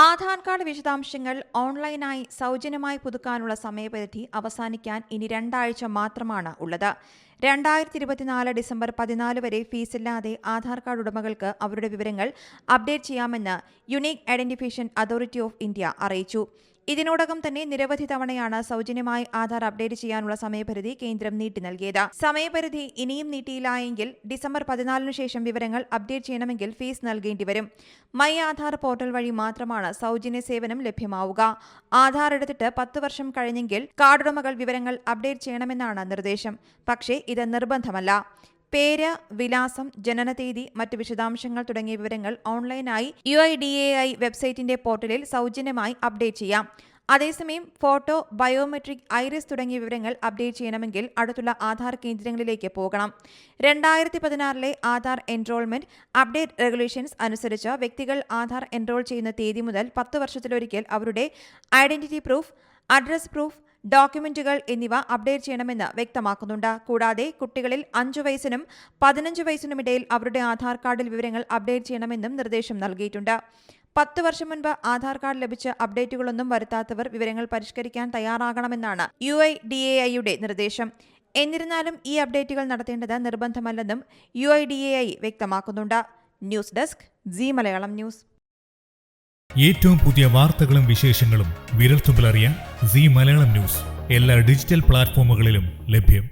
Aadhaar card വിശദാംശങ്ങൾ ഓൺലൈനായി സൗജന്യമായി പുതുക്കാനുള്ള സമയപരിധി അവസാനിക്കാൻ ഇനി 2 ആഴ്ച മാത്രമാണ് ഉള്ളത്. 2024 ഡിസംബർ 14 വരെ ഫീസില്ലാതെ ആധാർ കാർഡ് ഉടമകൾക്ക് അവരുടെ വിവരങ്ങൾ അപ്ഡേറ്റ് ചെയ്യാമെന്ന് unique identification authority of India അറിയിച്ചു. ഇതിനോടകം തന്നെ നിരവധി തവണയാണ് സൗജന്യമായി ആധാർ അപ്ഡേറ്റ് ചെയ്യാനുള്ള സമയപരിധി കേന്ദ്രം നീട്ടി നൽകിയത്. സമയപരിധി ഇനിയും നീട്ടിയില്ലായെങ്കിൽ ഡിസംബർ 14 ശേഷം വിവരങ്ങൾ അപ്ഡേറ്റ് ചെയ്യണമെങ്കിൽ ഫീസ് നൽകേണ്ടി വരും. മൈ ആധാർ പോർട്ടൽ വഴി മാത്രമാണ് സൗജന്യ സേവനം ലഭ്യമാവുക. ആധാർ എടുത്തിട്ട് 10 വർഷം കഴിഞ്ഞെങ്കിൽ കാർഡുടമകൾ വിവരങ്ങൾ അപ്ഡേറ്റ് ചെയ്യണമെന്നാണ് നിർദ്ദേശം. പക്ഷേ ഇത് നിർബന്ധമല്ല. പേര്, വിലാസം, ജനനതീയതി, മറ്റ് വിശദാംശങ്ങൾ തുടങ്ങിയ വിവരങ്ങൾ ഓൺലൈനായി UIDAI വെബ്സൈറ്റിന്റെ പോർട്ടലിൽ സൗജന്യമായി അപ്ഡേറ്റ് ചെയ്യാം. അതേസമയം ഫോട്ടോ, ബയോമെട്രിക്, ഐറിസ് തുടങ്ങിയ വിവരങ്ങൾ അപ്ഡേറ്റ് ചെയ്യണമെങ്കിൽ അടുത്തുള്ള ആധാർ കേന്ദ്രങ്ങളിലേക്ക് പോകണം. 2016 ആധാർ എൻറോൾമെന്റ് അപ്ഡേറ്റ് റെഗുലേഷൻസ് അനുസരിച്ച് വ്യക്തികൾ ആധാർ എൻറോൾ ചെയ്യുന്ന തീയതി മുതൽ 10 വർഷത്തിലൊരിക്കൽ അവരുടെ ഐഡന്റിറ്റി പ്രൂഫ്, അഡ്രസ് പ്രൂഫ്, ഡോക്യുമെന്റുകൾ എന്നിവ അപ്ഡേറ്റ് ചെയ്യണമെന്ന് വ്യക്തമാക്കുന്നുണ്ട്. കൂടാതെ കുട്ടികളിൽ 5 വയസ്സിനും 15 വയസ്സിനുമിടയിൽ അവരുടെ ആധാർ കാർഡിൽ വിവരങ്ങൾ അപ്ഡേറ്റ് ചെയ്യണമെന്നും നിർദ്ദേശം നൽകിയിട്ടുണ്ട്. 10 വർഷം മുൻപ് ആധാർ കാർഡ് ലഭിച്ച അപ്ഡേറ്റുകളൊന്നും വരുത്താത്തവർ വിവരങ്ങൾ പരിഷ്കരിക്കാൻ തയ്യാറാകണമെന്നാണ് UIDAIയുടെ നിർദ്ദേശം. എന്നിരുന്നാലും ഈ അപ്ഡേറ്റുകൾ നടത്തേണ്ടത് നിർബന്ധമല്ലെന്നും UIDAI വ്യക്തമാക്കുന്നുണ്ട്. News desk Zee Malayalam news. ഏറ്റവും പുതിയ വാർത്തകളും വിശേഷങ്ങളും വിരൽത്തുമ്പിലറിയാൻ സീ മലയാളം ന്യൂസ് എല്ലാ ഡിജിറ്റൽ പ്ലാറ്റ്ഫോമുകളിലും ലഭ്യം.